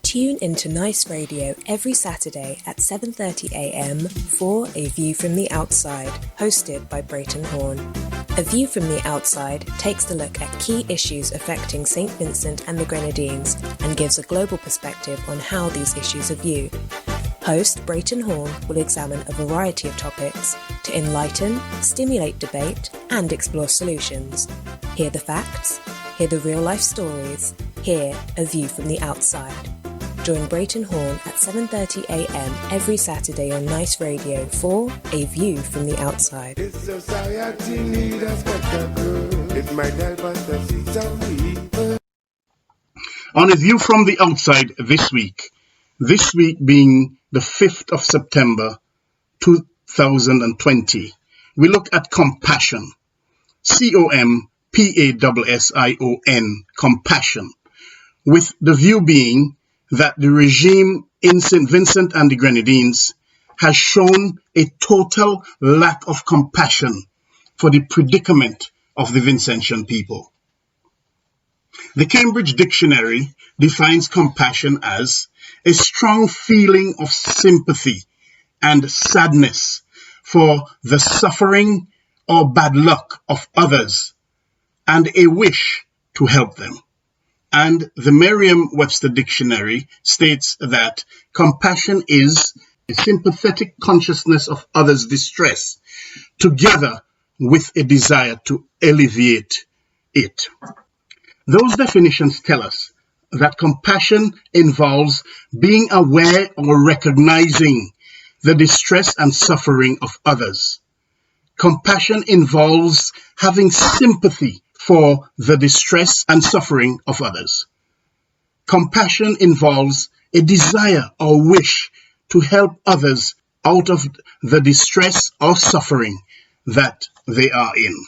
Tune into Nice Radio every Saturday at 7:30 a.m. for A View from the Outside, hosted by Brereton Horne. A View from the Outside takes a look at key issues affecting St Vincent and the Grenadines and gives a global perspective on how these issues are viewed. Host Brereton Horne will examine a variety of topics to enlighten, stimulate debate, and explore solutions. Hear the facts, hear the real-life stories, hear A View from the Outside. Join Brereton Horne at 7:30 a.m. every Saturday on Nice Radio for A View from the Outside. This society needs a spectacle. It might help us to see some people. On A View from the Outside this week being the 5th of September 2020, we look at compassion. C-O-M-P-A-S-S-I-O-N, compassion, with the view being that the regime in St Vincent and the Grenadines has shown a total lack of compassion for the predicament of the Vincentian people. The Cambridge Dictionary defines compassion as a strong feeling of sympathy and sadness for the suffering or bad luck of others and a wish to help them. And the Merriam-Webster Dictionary states that compassion is a sympathetic consciousness of others' distress, together with a desire to alleviate it. Those definitions tell us that compassion involves being aware or recognizing the distress and suffering of others. Compassion involves having sympathy for the distress and suffering of others. Compassion involves a desire or wish to help others out of the distress or suffering that they are in.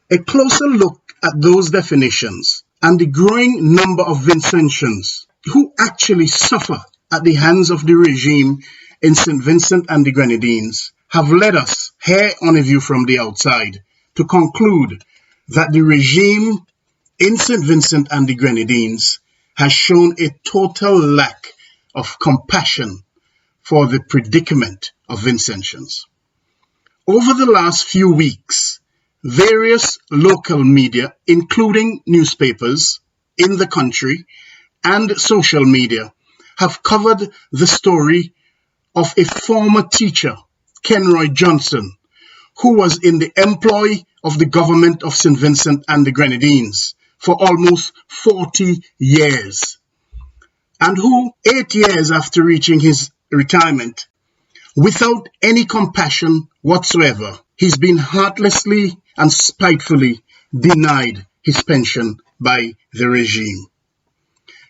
A closer look at those definitions and the growing number of Vincentians who actually suffer at the hands of the regime in St Vincent and the Grenadines have led us here on A View from the Outside to conclude that the regime in St Vincent and the Grenadines has shown a total lack of compassion for the predicament of Vincentians. Over the last few weeks, various local media, including newspapers in the country and social media, have covered the story of a former teacher, Kenroy Johnson, who was in the employ of the government of St Vincent and the Grenadines for almost 40 years, and who 8 years after reaching his retirement, without any compassion whatsoever, he's been heartlessly and spitefully denied his pension by the regime.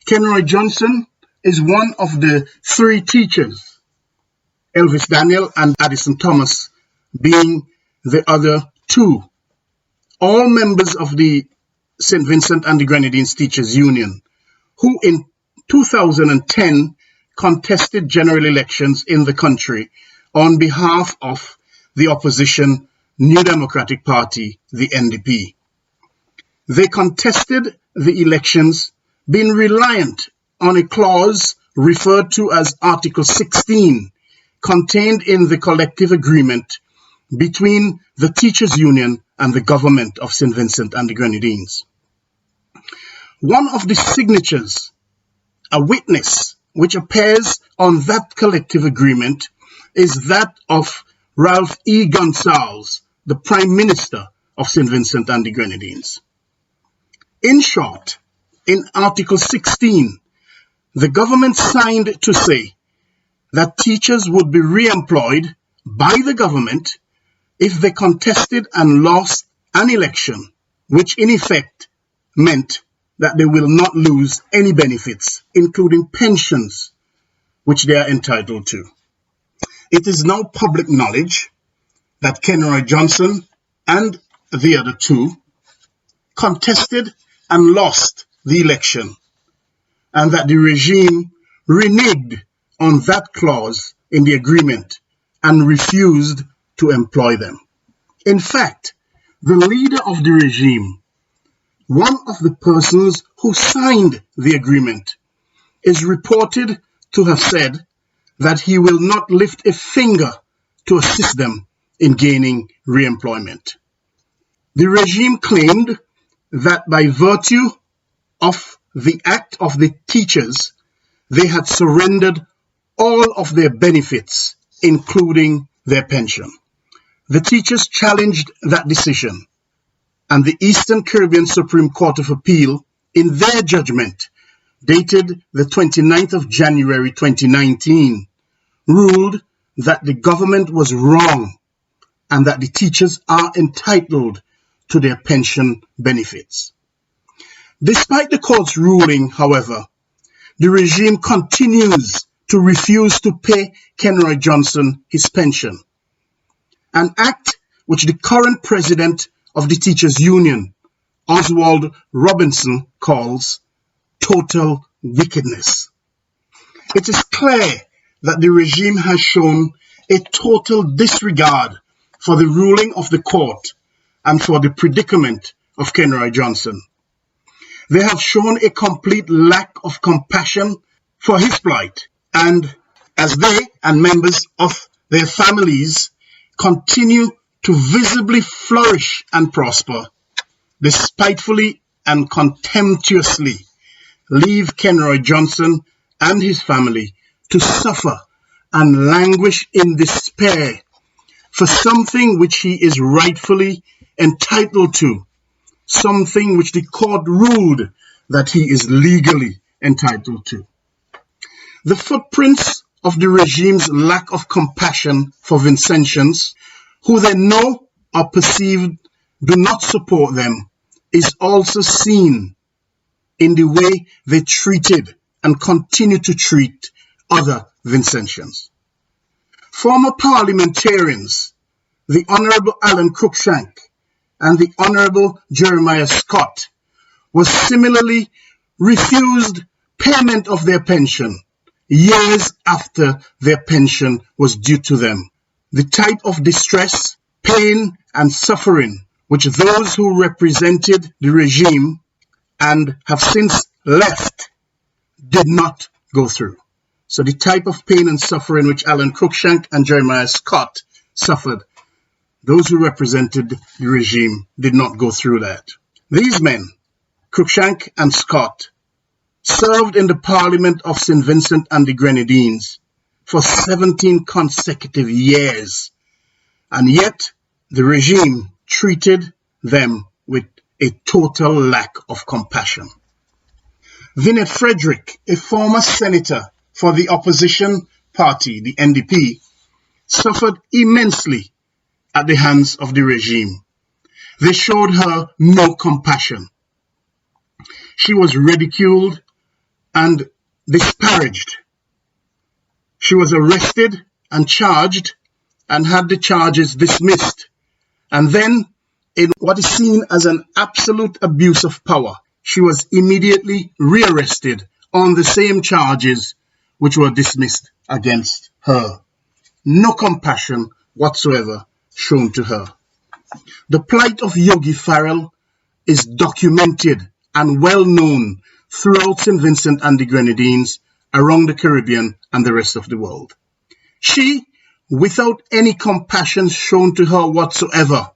Kenroy Johnson is one of the three teachers, Elvis Daniel and Addison Thomas being the other two, all members of the St Vincent and the Grenadines Teachers Union, who in 2010 contested general elections in the country on behalf of the opposition New Democratic Party, the NDP. They contested the elections being reliant on a clause referred to as Article 16, contained in the collective agreement between the Teachers Union and the government of St Vincent and the Grenadines. One of the signatures, a witness which appears on that collective agreement, is that of Ralph E. Gonsalves, the Prime Minister of St Vincent and the Grenadines. In short, in Article 16, the government signed to say that teachers would be re-employed by the government if they contested and lost an election, which in effect meant that they will not lose any benefits, including pensions, which they are entitled to. It is now public knowledge that Kenroy Johnson and the other two contested and lost the election, and that the regime reneged on that clause in the agreement and refused to employ them. In fact, the leader of the regime, one of the persons who signed the agreement, is reported to have said that he will not lift a finger to assist them in gaining re-employment. The regime claimed that by virtue of the act of the teachers, they had surrendered all of their benefits, including their pension. The teachers challenged that decision, and the Eastern Caribbean Supreme Court of Appeal, in their judgment, dated the 29th of January 2019, ruled that the government was wrong and that the teachers are entitled to their pension benefits. Despite the court's ruling, however, the regime continues to refuse to pay Kenroy Johnson his pension, an act which the current president of the Teachers Union, Oswald Robinson, calls total wickedness. It is clear that the regime has shown a total disregard for the ruling of the court and for the predicament of Kenroy Johnson. They have shown a complete lack of compassion for his plight, and as they and members of their families continue to visibly flourish and prosper, they spitefully and contemptuously leave Kenroy Johnson and his family to suffer and languish in despair for something which he is rightfully entitled to, something which the court ruled that he is legally entitled to. The footprints of the regime's lack of compassion for Vincentians, who they know or perceive do not support them, is also seen in the way they treated and continue to treat other Vincentians. Former parliamentarians, the Honourable Alan Cruikshank and the Honourable Jeremiah Scott, was similarly refused payment of their pension years after their pension was due to them. The type of distress, pain, and suffering which those who represented the regime and have since left did not go through. So the type of pain and suffering which Alan Cruikshank and Jeremiah Scott suffered, those who represented the regime did not go through that. These men, Cruikshank and Scott, served in the Parliament of St Vincent and the Grenadines for 17 consecutive years, and yet the regime treated them with a total lack of compassion. Vinette Frederick, a former senator for the opposition party, the NDP, suffered immensely at the hands of the regime. They showed her no compassion. She was ridiculed and disparaged. She was arrested and charged and had the charges dismissed. And then, in what is seen as an absolute abuse of power, she was immediately rearrested on the same charges which were dismissed against her. No compassion whatsoever shown to her. The plight of Yogi Farrell is documented and well known throughout St Vincent and the Grenadines, around the Caribbean and the rest of the world. She, without any compassion shown to her whatsoever,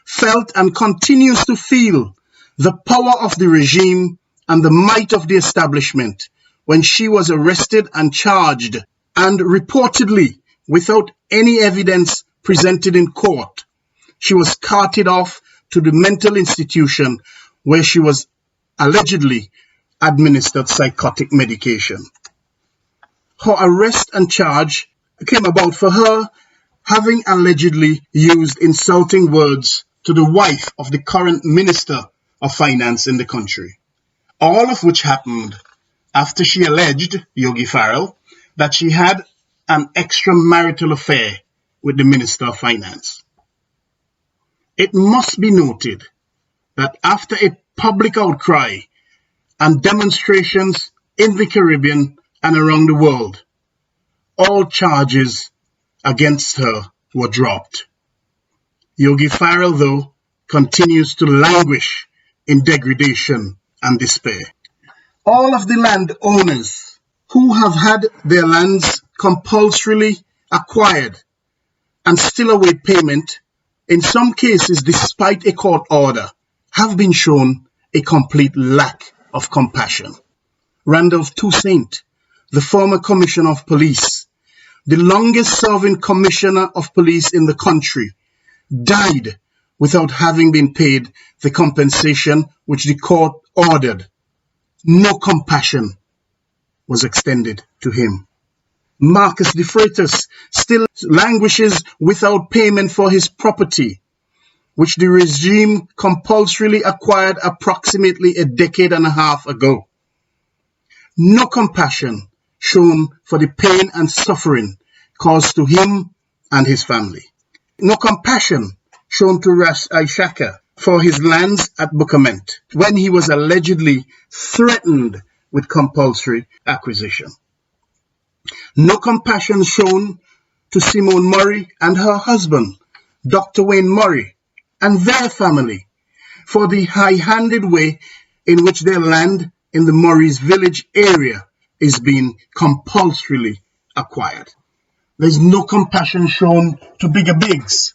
felt and continues to feel the power of the regime and the might of the establishment when she was arrested and charged, and reportedly, without any evidence presented in court, she was carted off to the mental institution where she was allegedly administered psychotic medication. Her arrest and charge came about for her having allegedly used insulting words to the wife of the current Minister of Finance in the country. All of which happened after she alleged, Yogi Farrell, that she had an extramarital affair with the Minister of Finance. It must be noted that after a public outcry and demonstrations in the Caribbean and around the world, all charges against her were dropped. Yogi Farrell, though, continues to languish in degradation and despair. All of the landowners who have had their lands compulsorily acquired and still await payment, in some cases despite a court order, have been shown a complete lack of compassion. Randolph Toussaint, the former Commissioner of Police, the longest serving Commissioner of Police in the country, died without having been paid the compensation which the court ordered. No compassion was extended to him. Marcus de Freitas still languishes without payment for his property, which the regime compulsorily acquired approximately a decade and a half ago. No compassion shown for the pain and suffering caused to him and his family. No compassion shown to Ras Ishaka for his lands at Bukament when he was allegedly threatened with compulsory acquisition. No compassion shown to Simone Murray and her husband, Dr. Wayne Murray, and their family for the high-handed way in which their land in the Murray's village area is being compulsorily acquired. There's no compassion shown to Bigger Biggs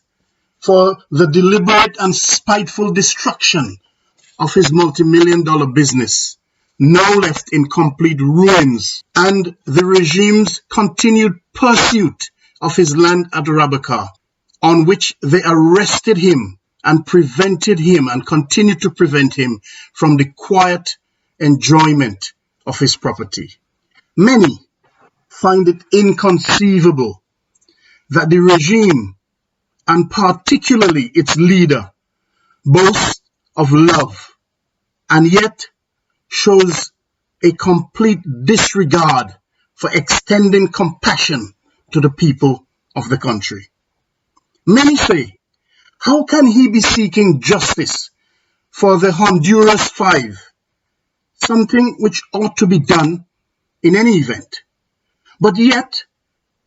for the deliberate and spiteful destruction of his multi-million-dollar business, now left in complete ruins, and the regime's continued pursuit of his land at Rabakar, on which they arrested him and prevented him and continued to prevent him from the quiet enjoyment of his property. Many find it inconceivable that the regime, and particularly its leader, boasts of love and yet shows a complete disregard for extending compassion to the people of the country. Many say, how can he be seeking justice for the Honduras Five, something which ought to be done in any event, but yet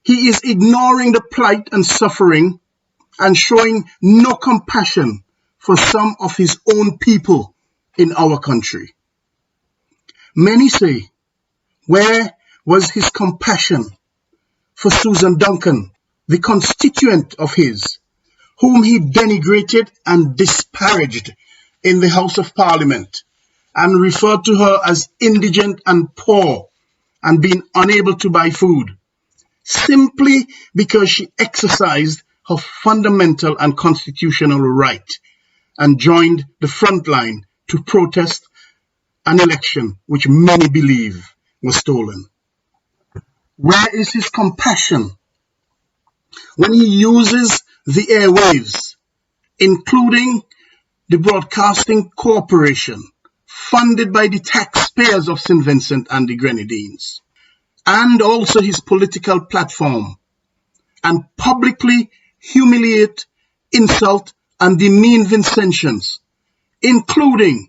he is ignoring the plight and suffering and showing no compassion for some of his own people in our country. Many say, where was his compassion for Susan Duncan, the constituent of his, whom he denigrated and disparaged in the House of Parliament and referred to her as indigent and poor and being unable to buy food, simply because she exercised her fundamental and constitutional right and joined the front line to protest an election which many believe was stolen? Where is his compassion when he uses the airwaves, including the Broadcasting Corporation, funded by the taxpayers of St Vincent and the Grenadines, and also his political platform, and publicly humiliate, insult, and demean Vincentians, including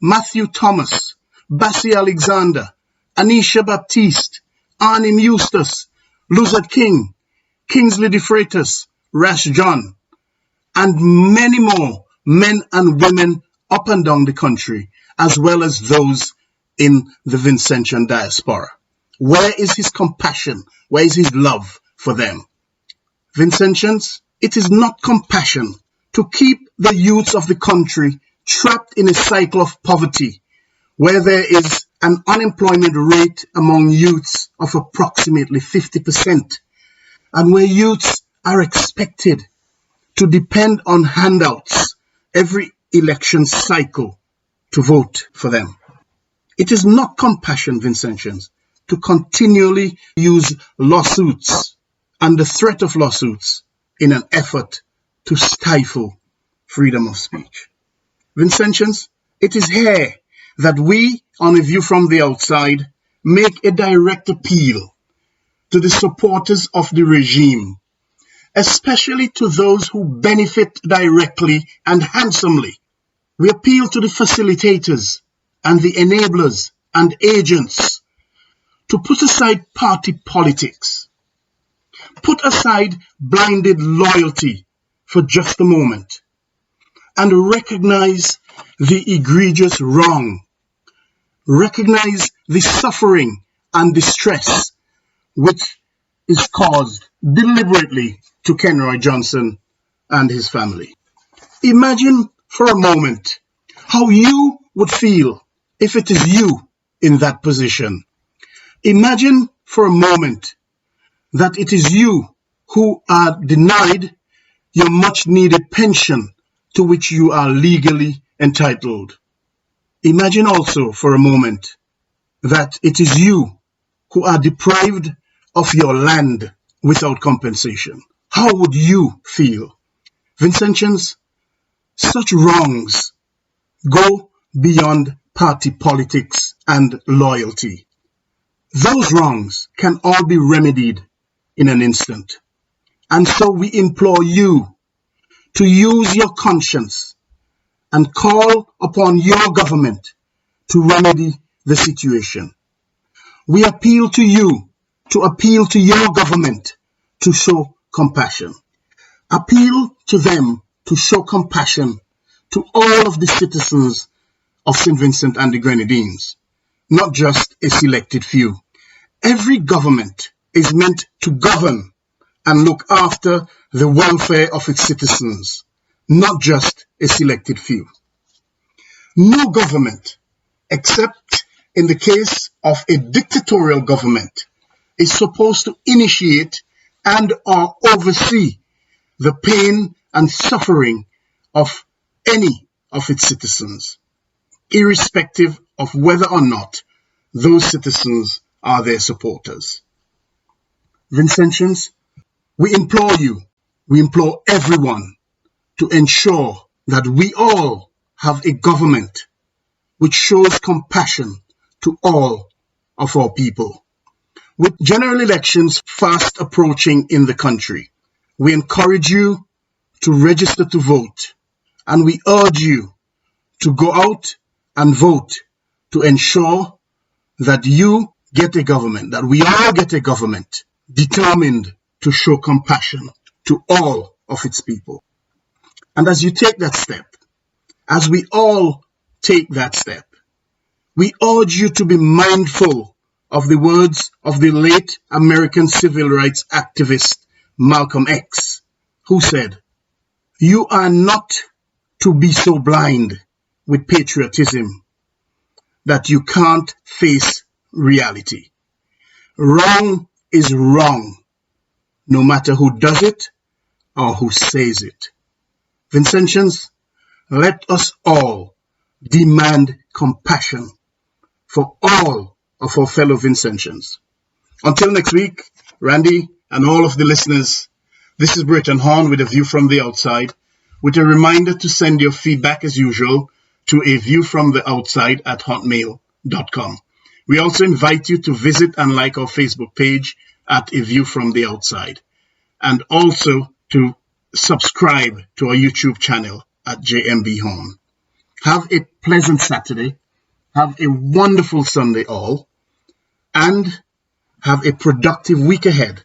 Matthew Thomas, Bassie Alexander, Anisha Baptiste, Arnim Eustace, Luzard King, Kingsley de Freitas, Rash John, and many more men and women up and down the country, as well as those in the Vincentian diaspora? Where is his compassion? Where is his love for them? Vincentians, it is not compassion to keep the youths of the country trapped in a cycle of poverty, where there is an unemployment rate among youths of approximately 50%, and where youths are expected to depend on handouts every election cycle to vote for them. It is not compassion, Vincentians, to continually use lawsuits and the threat of lawsuits in an effort to stifle freedom of speech. Vincentians, it is here that we, on A View from the Outside, make a direct appeal to the supporters of the regime, especially to those who benefit directly and handsomely. We appeal to the facilitators and the enablers and agents to put aside party politics, put aside blinded loyalty for just a moment, and recognize the egregious wrong, recognize the suffering and distress which is caused deliberately to Kenroy Johnson and his family. Imagine for a moment how you would feel if it is you in that position. Imagine for a moment that it is you who are denied your much needed pension to which you are legally entitled. Imagine also for a moment that it is you who are deprived of your land without compensation. How would you feel? Vincentians, such wrongs go beyond party politics and loyalty. Those wrongs can all be remedied in an instant. And so we implore you to use your conscience and call upon your government to remedy the situation. We appeal to you to appeal to your government to show compassion. Appeal to them to show compassion to all of the citizens of St Vincent and the Grenadines, not just a selected few. Every government is meant to govern and look after the welfare of its citizens, not just a selected few. No government, except in the case of a dictatorial government, is supposed to initiate and or oversee the pain and suffering of any of its citizens, irrespective of whether or not those citizens are their supporters. Vincentians, we implore you, we implore everyone to ensure that we all have a government which shows compassion to all of our people. With general elections fast approaching in the country, we encourage you to register to vote, and we urge you to go out and vote to ensure that you get a government, that we all get a government determined to show compassion to all of its people. And as you take that step, as we all take that step, we urge you to be mindful of the words of the late American civil rights activist Malcolm X, who said, "You are not to be so blind with patriotism that you can't face reality. Wrong is wrong, no matter who does it or who says it." Vincentians, let us all demand compassion for all of our fellow Vincentians. Until next week, Randy and all of the listeners, this is Brereton Horne with A View from the Outside, with a reminder to send your feedback as usual to aviewfromtheoutside@hotmail.com. We also invite you to visit and like our Facebook page at A View from the Outside, and also to subscribe to our YouTube channel at JMB Horne. Have a pleasant Saturday, have a wonderful Sunday all, and have a productive week ahead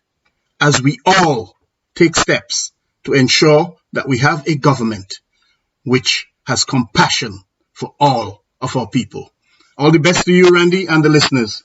as we all take steps to ensure that we have a government which has compassion for all of our people. All the best to you, Randy, and the listeners.